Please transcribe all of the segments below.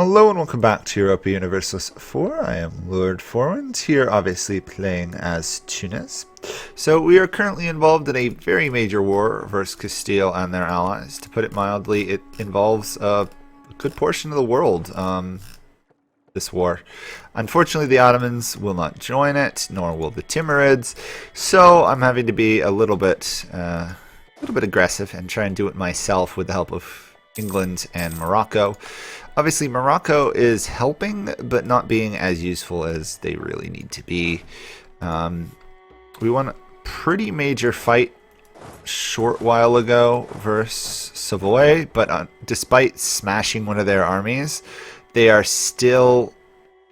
Hello and welcome back to Europa Universalis 4. I am Lord Forwind, here obviously playing as Tunis. So we are currently involved in a very major war versus Castile and their allies. To put it mildly, it involves a good portion of the world, this war. Unfortunately, the Ottomans will not join it, nor will the Timurids, so I'm having to be a little bit aggressive and try and do it myself with the help of England and Morocco. Obviously, Morocco is helping, but not being as useful as they really need to be. We won a pretty major fight a short while ago versus Savoy, but despite smashing one of their armies, they are still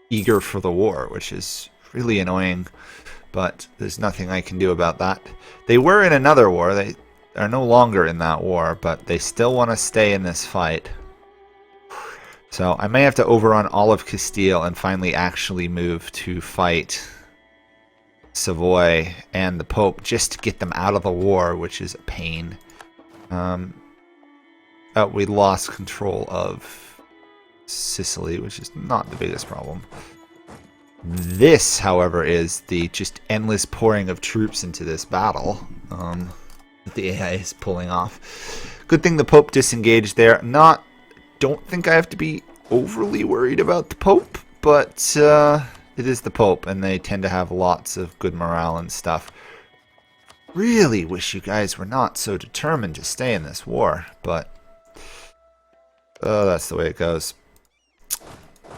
eager for the war, which is really annoying, but there's nothing I can do about that. They were in another war. They are no longer in that war, but they still want to stay in this fight. So I may have to overrun all of Castile and finally actually move to fight Savoy and the Pope just to get them out of the war, which is a pain. We lost control of Sicily, which is not the biggest problem. This, however, is the just endless pouring of troops into this battle that the AI is pulling off. Good thing the Pope disengaged there. Don't think I have to be overly worried about the Pope, but it is the Pope, and they tend to have lots of good morale and stuff. Really wish you guys were not so determined to stay in this war, but that's the way it goes.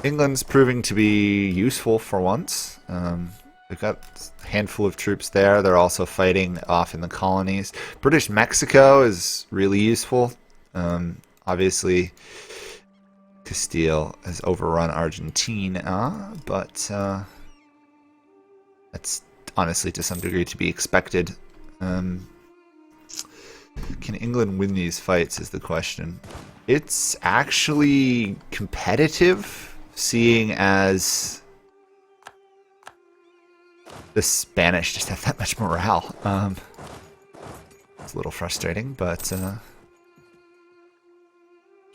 England's proving to be useful for once. They've got a handful of troops there. They're also fighting off in the colonies. British Mexico is really useful. Obviously, Castile has overrun Argentina, but that's honestly to some degree to be expected. Can England win these fights is the question. It's actually competitive, seeing as the Spanish just have that much morale. It's a little frustrating, but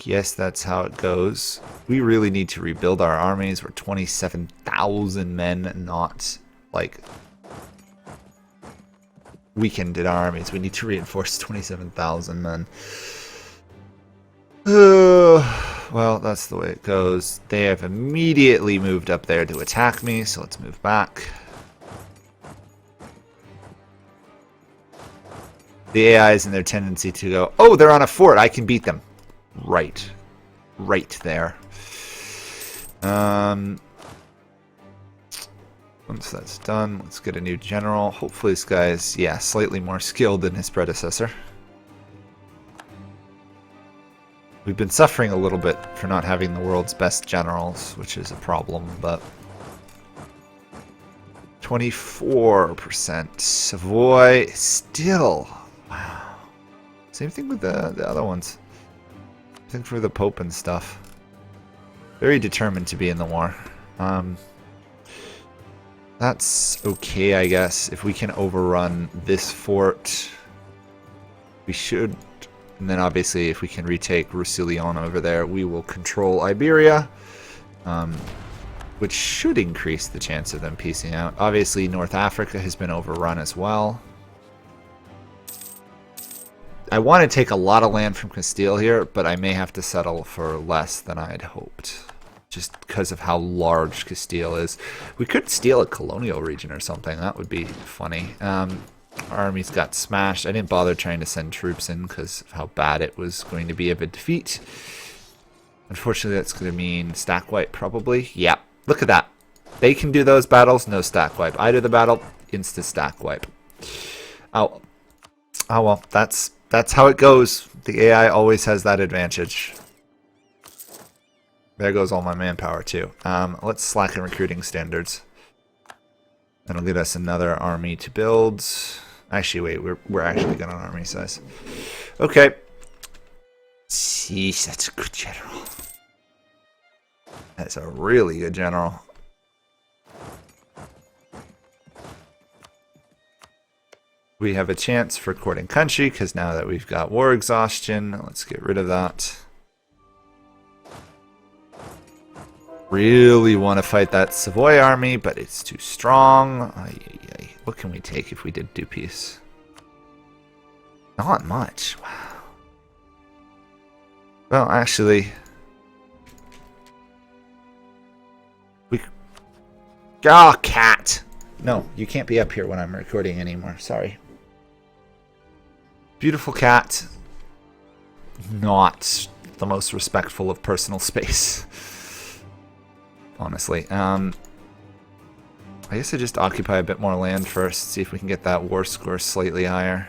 yes, that's how it goes. We really need to rebuild our armies. We're 27,000 men, not like weakened in our armies. We need to reinforce 27,000 men. Well, that's the way it goes. They have immediately moved up there to attack me, so let's move back. The AIs and their tendency to go, oh, they're on a fort, I can beat them. Right there. Once that's done, let's get a new general. Hopefully this guy is, yeah, slightly more skilled than his predecessor. We've been suffering a little bit for not having the world's best generals, which is a problem, but 24%. Savoy still. Wow. Same thing with the other ones. I think for the Pope and stuff. Very determined to be in the war. That's okay, I guess. If we can overrun this fort, we should. And then obviously if we can retake Roussillon over there, we will control Iberia, which should increase the chance of them piecing out. Obviously North Africa has been overrun as well. I want to take a lot of land from Castile here, but I may have to settle for less than I'd hoped, just because of how large Castile is. We could steal a colonial region or something. That would be funny. Our armies got smashed. I didn't bother trying to send troops in because of how bad it was going to be of a defeat. Unfortunately, that's going to mean stack wipe, probably. Yeah, look at that. They can do those battles, no stack wipe. I do the battle, instant stack wipe. Oh well, that's how it goes. The AI always has that advantage. There goes all my manpower too. Let's slacken recruiting standards. That'll get us another army to build. Actually, wait, we're actually good on army size. Okay. Jeez, that's a good general. That's a really good general. We have a chance for courting country, because now that we've got war exhaustion, let's get rid of that. Really want to fight that Savoy army, but it's too strong. Ay, ay, ay. What can we take if we did do peace? Not much. Wow. Well, actually, we. Ah, cat. No, you can't be up here when I'm recording anymore. Sorry. Beautiful cat. Not the most respectful of personal space. Honestly. I guess I just occupy a bit more land first, see if we can get that war score slightly higher.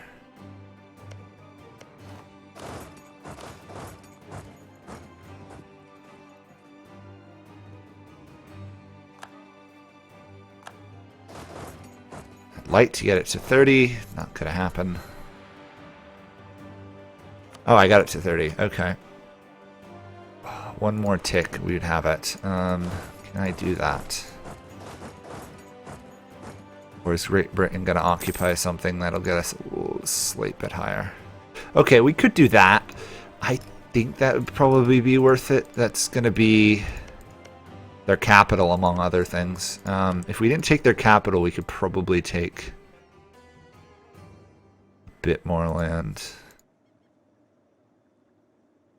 I'd like to get it to 30. Not gonna happen. Oh, I got it to 30. Okay. One more tick, we would have it. Can I do that? Or is Great Britain going to occupy something that'll get us a slight bit higher? Okay, we could do that. I think that would probably be worth it. That's going to be their capital, among other things. If we didn't take their capital, we could probably take a bit more land.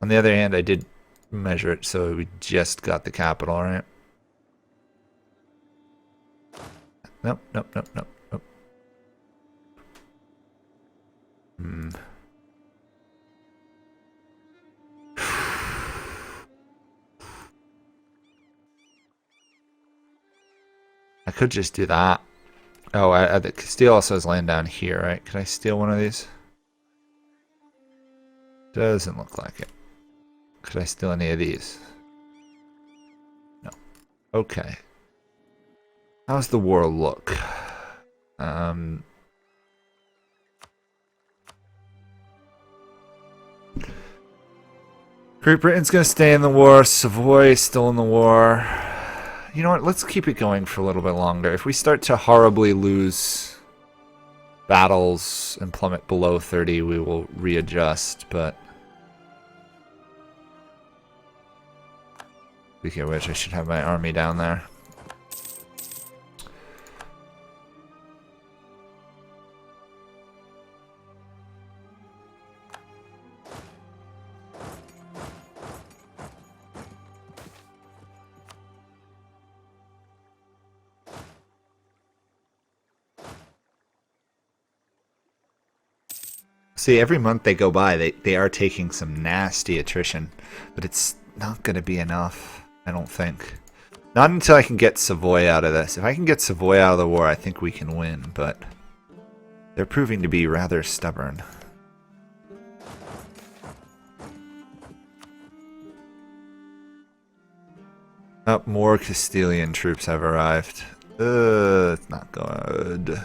On the other hand, I did measure it, so we just got the capital, right? Nope, nope, nope, nope, nope. I could just do that. Oh, the Castile also has land down here, right? Could I steal one of these? Doesn't look like it. Could I steal any of these? No. Okay. How's the war look? Great Britain's gonna stay in the war. Savoy is still in the war. You know what? Let's keep it going for a little bit longer. If we start to horribly lose battles and plummet below 30, we will readjust, but speaking of which, I should have my army down there. See, every month they go by, they are taking some nasty attrition, but it's not going to be enough, I don't think. Not until I can get Savoy out of this. If I can get Savoy out of the war, I think we can win, but they're proving to be rather stubborn. Oh, more Castilian troops have arrived. It's not good.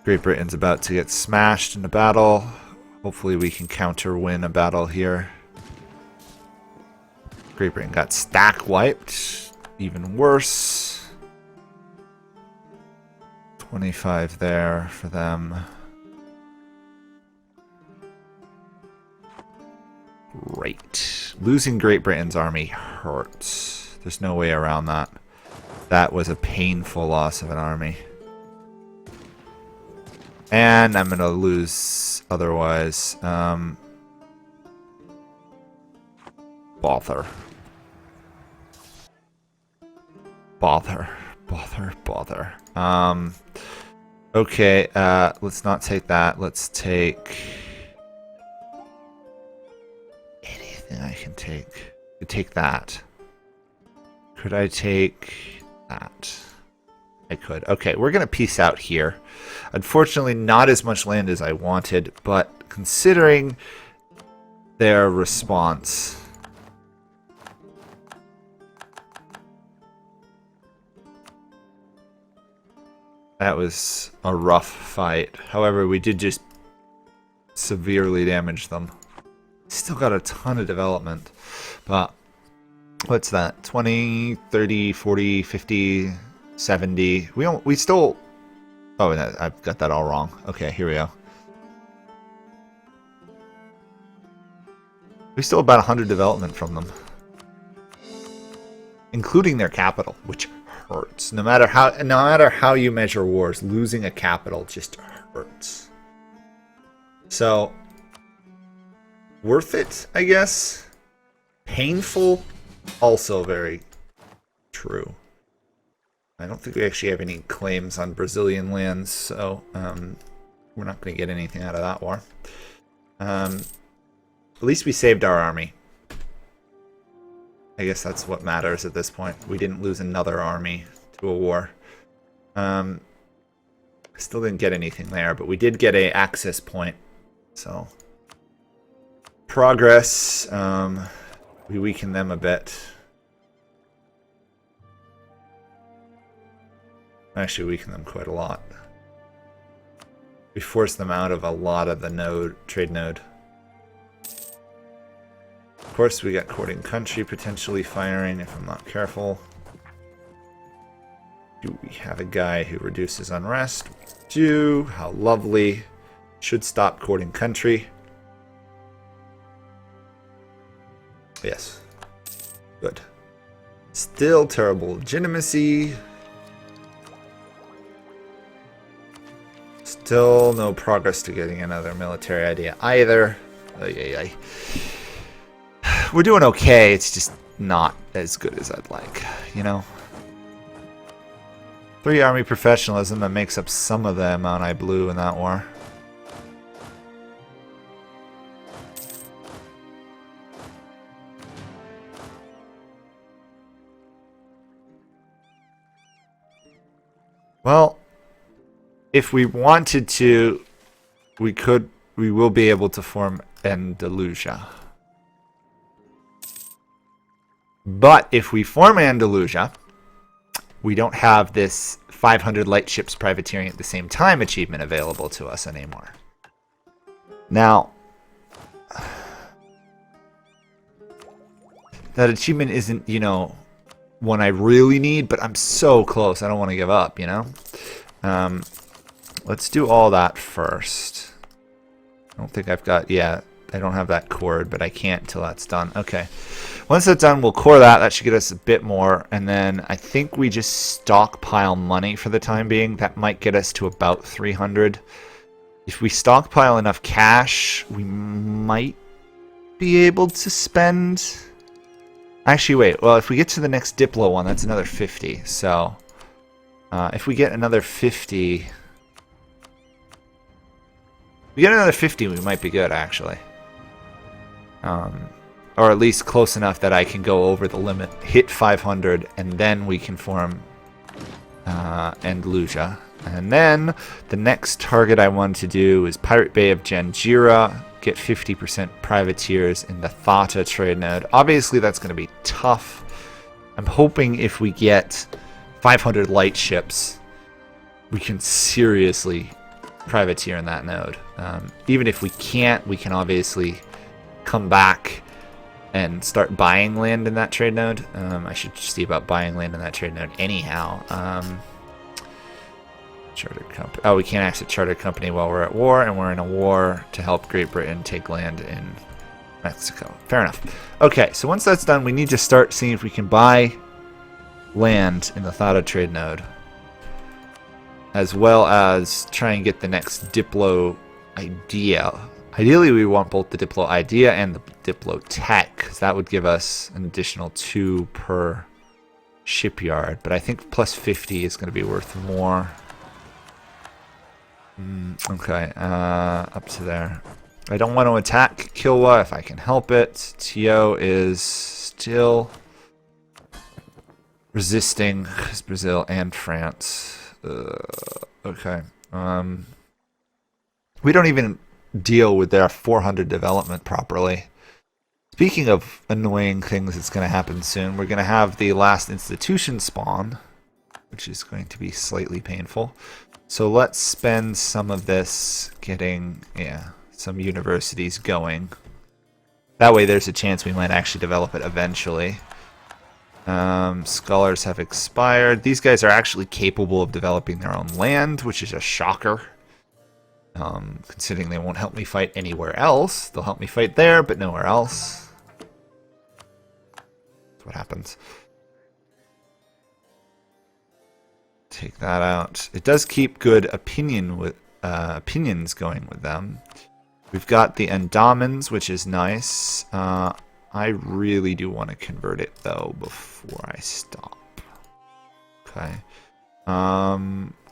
Great Britain's about to get smashed in a battle. Hopefully we can counter-win a battle here. Great Britain got stack wiped. Even worse. 25 there for them. Great. Losing Great Britain's army hurts. There's no way around that. That was a painful loss of an army. And I'm going to lose otherwise. Bother. Bother. Bother. Bother. Okay, let's not take that. Let's take anything I can take. I could take that. Could I take that? I could. Okay, we're going to peace out here. Unfortunately, not as much land as I wanted, but considering their response, that was a rough fight. However, we did just severely damage them. Still got a ton of development, but what's that? 20, 30, 40, 50, 70. We still... Oh, I've got that all wrong. Okay, here we go. We still have about 100 development from them, including their capital, which hurts. No matter how you measure wars, losing a capital just hurts. So, worth it, I guess. Painful, also very true. I don't think we actually have any claims on Brazilian lands, so we're not going to get anything out of that war. At least we saved our army. I guess that's what matters at this point. We didn't lose another army to a war. Still didn't get anything there, but we did get a access point. So, progress. We weaken them a bit. Actually, weaken them quite a lot. We forced them out of a lot of the trade node. Of course, we got courting country potentially firing if I'm not careful. Do we have a guy who reduces unrest? Do. How lovely. Should stop courting country. Yes. Good. Still terrible legitimacy. Still no progress to getting another military idea either. We're doing okay, it's just not as good as I'd like, you know? 3 army professionalism, that makes up some of the amount I blew in that war. Well, if we wanted to, we will be able to form Andalusia. But if we form Andalusia, we don't have this 500 light ships privateering at the same time achievement available to us anymore. Now, that achievement isn't, you know, one I really need, but I'm so close. I don't want to give up, you know? Let's do all that first. I don't think I've got, yeah, I don't have that cord, but I can't until that's done. Okay. Once that's done, we'll core that. That should get us a bit more. And then I think we just stockpile money for the time being. That might get us to about 300. If we stockpile enough cash, we might be able to spend... Actually, wait. Well, if we get to the next Diplo one, that's another 50. So, if we get another 50... If we get another 50, we might be good, actually. Or at least close enough that I can go over the limit, hit 500, and then we can form Andalusia. And then the next target I want to do is Pirate Bay of Janjira, get 50% privateers in the Thata trade node. Obviously, that's going to be tough. I'm hoping if we get 500 light ships, we can seriously privateer in that node. Even if we can't, we can obviously come back and start buying land in that trade node. I should see about buying land in that trade node anyhow. Charter company. Oh, we can't access charter company while we're at war, and we're in a war to help Great Britain take land in Mexico. Fair enough. Okay, so once that's done, we need to start seeing if we can buy land in the Thata trade node, as well as try and get the next Diplo idea. Ideally, we want both the Diplo idea and the Diplo tech, because that would give us an additional 2 per shipyard. But I think plus 50 is going to be worth more. Okay, up to there. I don't want to attack Kilwa if I can help it. TO is still resisting, because Brazil and France. Okay. We don't even deal with their 400 development properly. Speaking of annoying things that's going to happen soon, we're going to have the last institution spawn, which is going to be slightly painful. So let's spend some of this getting, some universities going. That way there's a chance we might actually develop it eventually. Scholars have expired. These guys are actually capable of developing their own land, which is a shocker. Considering they won't help me fight anywhere else. They'll help me fight there, but nowhere else. That's what happens. Take that out. It does keep good opinions going with them. We've got the endowments, which is nice. I really do want to convert it though before I stop. Okay.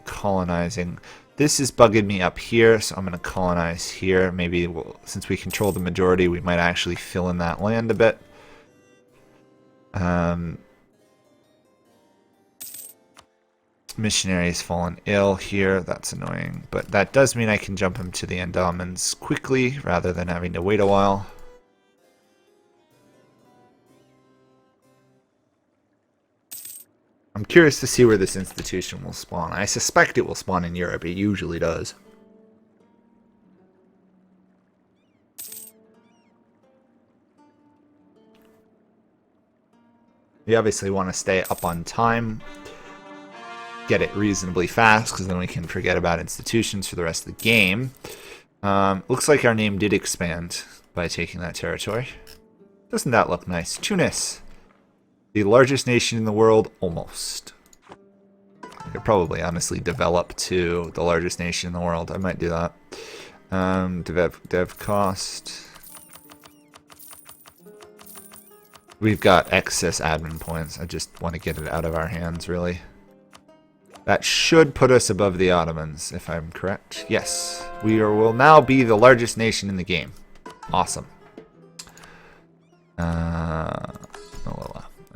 Colonizing. This is bugging me up here, so I'm going to colonize here. Maybe since we control the majority, we might actually fill in that land a bit. Missionary's fallen ill here. That's annoying. But that does mean I can jump him to the endowments quickly rather than having to wait a while. I'm curious to see where this institution will spawn. I suspect it will spawn in Europe. It usually does. We obviously want to stay up on time. Get it reasonably fast, because then we can forget about institutions for the rest of the game. Looks like our name did expand by taking that territory. Doesn't that look nice? Tunis. The largest nation in the world, almost. I could probably honestly develop to the largest nation in the world. I might do that. Dev cost. We've got excess admin points. I just want to get it out of our hands, really. That should put us above the Ottomans, if I'm correct. Yes. Will now be the largest nation in the game. Awesome.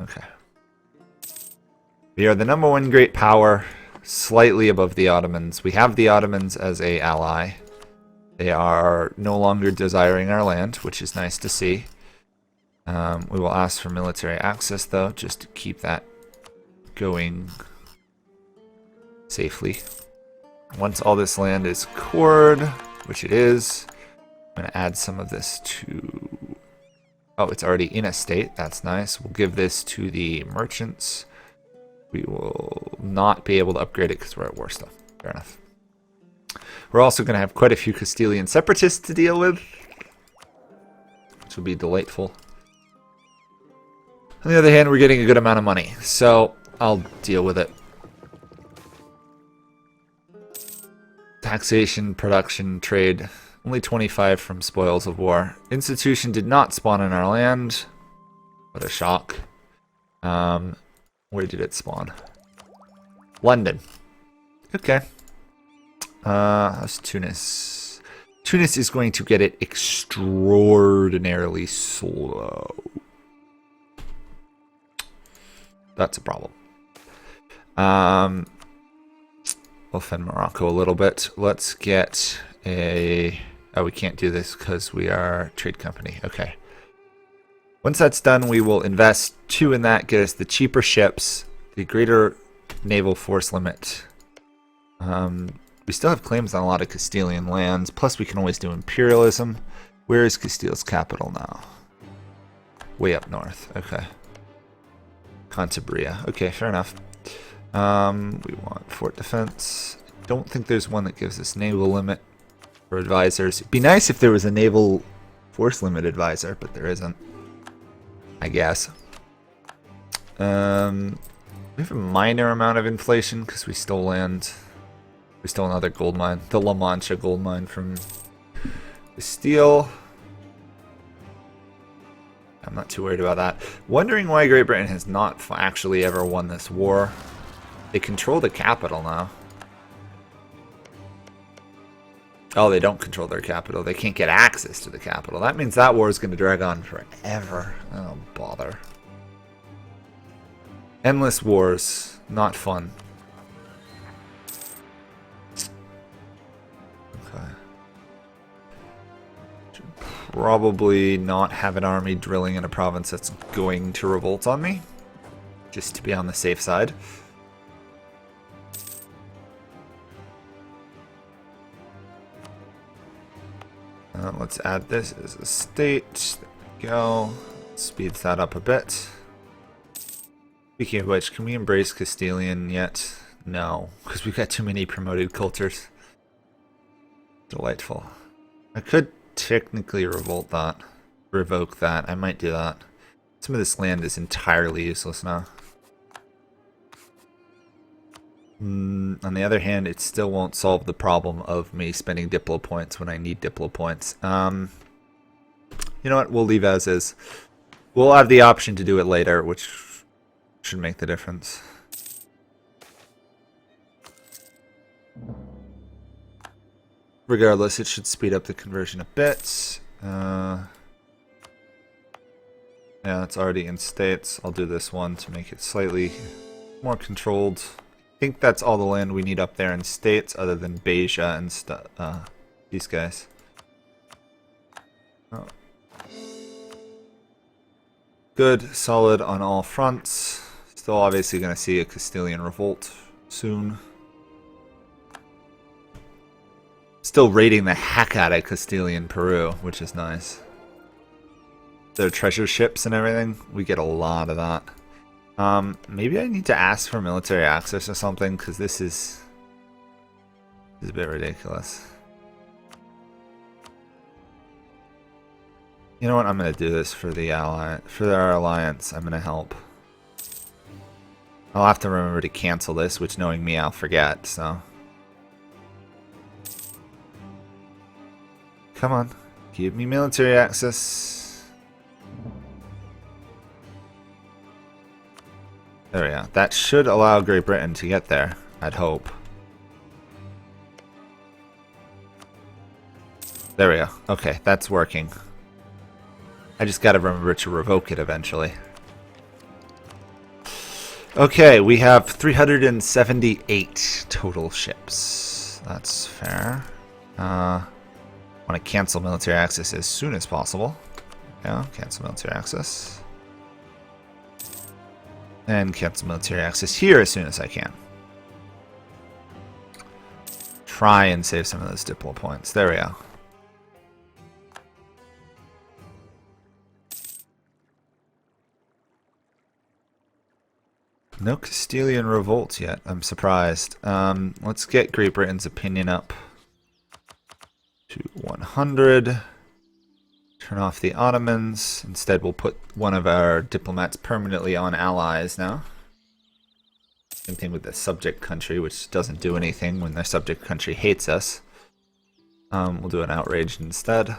Okay. We are the #1 great power, slightly above the Ottomans. We have the Ottomans as an ally. They are no longer desiring our land, which is nice to see. We will ask for military access, though, just to keep that going safely. Once all this land is cored, which it is, I'm going to add some of this to... Oh, it's already in a state. That's nice. We'll give this to the merchants. We will not be able to upgrade it because we're at war still. Fair enough. We're also going to have quite a few Castilian separatists to deal with, which will be delightful. On the other hand, we're getting a good amount of money, so I'll deal with it. Taxation, production, trade. Only 25 from spoils of war. Institution did not spawn in our land. What a shock. Where did it spawn? London. Okay. How's Tunis? Tunis is going to get it extraordinarily slow. That's a problem. We'll offend Morocco a little bit. Let's get a... Oh, we can't do this because we are a trade company. Okay. Once that's done, we will invest 2 in that, get us the cheaper ships, the greater naval force limit. We still have claims on a lot of Castilian lands, plus we can always do imperialism. Where is Castile's capital now? Way up north. Okay. Cantabria. Okay, fair enough. We want fort defense. I don't think there's one that gives us naval limit for advisors. It'd be nice if there was a naval force limit advisor, but there isn't, I guess. We have a minor amount of inflation because we stole land. We stole another gold mine, the La Mancha gold mine from Castile. I'm not too worried about that. Wondering why Great Britain has not actually ever won this war. They control the capital now. Oh, they don't control their capital. They can't get access to the capital. That means that war is going to drag on forever. Oh, bother. Endless wars. Not fun. Okay. Should probably not have an army drilling in a province that's going to revolt on me. Just to be on the safe side. Let's add this as a state. There we go. Speeds that up a bit. Speaking of which, can we embrace Castilian yet? No, because we've got too many promoted cultures. Delightful. I could technically revoke that. I might do that. Some of this land is entirely useless now. On the other hand, it still won't solve the problem of me spending Diplo points when I need Diplo points. You know what? We'll leave as is. We'll have the option to do it later, which should make the difference. Regardless, it should speed up the conversion a bit. Yeah, it's already in states. I'll do this one to make it slightly more controlled. I think that's all the land we need up there in states, other than Beja and these guys. Oh. Good, solid on all fronts. Still obviously going to see a Castilian revolt soon. Still raiding the heck out of Castilian Peru, which is nice. Their treasure ships and everything, we get a lot of that. Maybe I need to ask for military access or something, because this is a bit ridiculous. You know what? I'm gonna do this for the our alliance. I'm gonna help. I'll have to remember to cancel this, which knowing me, I'll forget. So, come on, give me military access. There we go. That should allow Great Britain to get there, I'd hope. There we go. Okay, that's working. I just gotta remember to revoke it eventually. Okay, we have 378 total ships. That's fair. Want to cancel military access as soon as possible. Yeah, cancel military access. And cancel military access here as soon as I can. Try and save some of those Diplo points. There we go. No Castilian revolt yet. I'm surprised. Let's get Great Britain's opinion up to 100. Turn off the Ottomans. Instead, we'll put one of our diplomats permanently on allies now. Same thing with the subject country, which doesn't do anything when their subject country hates us. We'll do an outrage instead.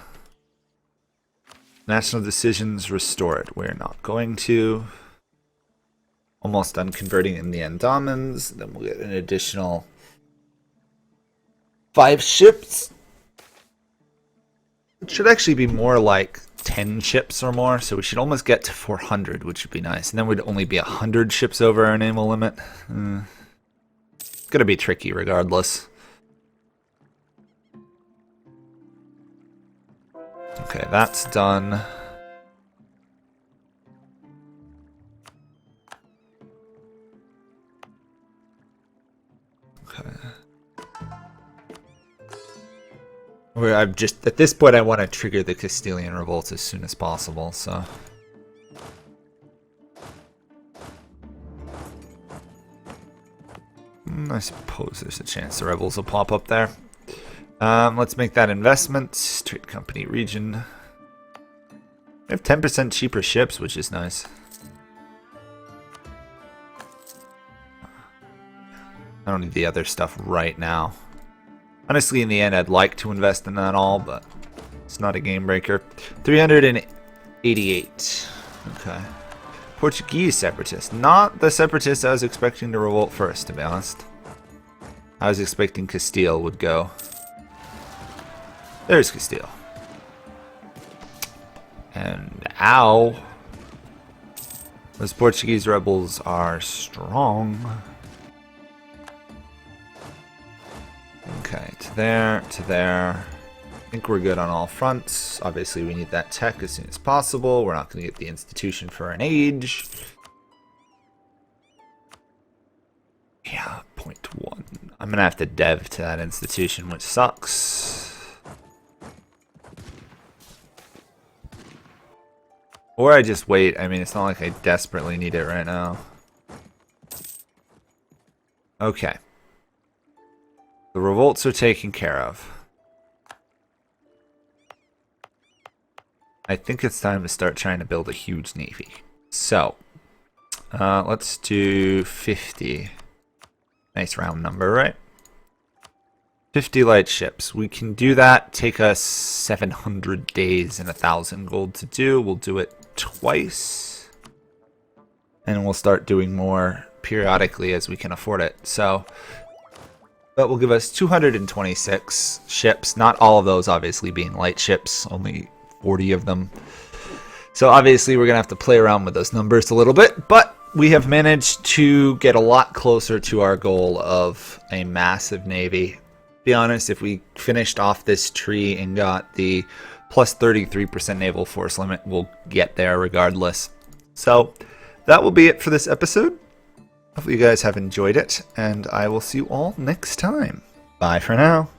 National decisions restored. We're not going to. Almost done converting in the Andamans. Then we'll get an additional 5 ships. It should actually be more like 10 ships or more, so we should almost get to 400, which would be nice. And then we'd only be 100 ships over our naval limit. It's going to be tricky regardless. Okay, that's done. I'm just at this point I want to trigger the Castilian revolt as soon as possible, so I suppose there's a chance the rebels will pop up there. Let's make that investment. Trade company region. We have 10% cheaper ships, which is nice. I don't need the other stuff right now. Honestly, in the end, I'd like to invest in that all, but it's not a game breaker. 388. Okay. Portuguese separatists. Not the separatists I was expecting to revolt first, to be honest. I was expecting Castile would go. There's Castile. And ow. Those Portuguese rebels are strong. Okay, to there, to there. I think we're good on all fronts. Obviously, we need that tech as soon as possible. We're not going to get the institution for an age. Yeah, 0.1. I'm going to have to dev to that institution, which sucks. Or I just wait. I mean, it's not like I desperately need it right now. Okay. The revolts are taken care of. I think it's time to start trying to build a huge navy. So, let's do 50. Nice round number, right? 50 light ships. We can do that. Take us 700 days and 1,000 gold to do. We'll do it twice. And we'll start doing more periodically as we can afford it. So that will give us 226 ships. Not all of those obviously being light ships. Only 40 of them. So obviously we're going to have to play around with those numbers a little bit. But we have managed to get a lot closer to our goal of a massive navy. Be honest, if we finished off this tree and got the plus 33% naval force limit, we'll get there regardless. So that will be it for this episode. Hopefully you guys have enjoyed it, and I will see you all next time. Bye for now.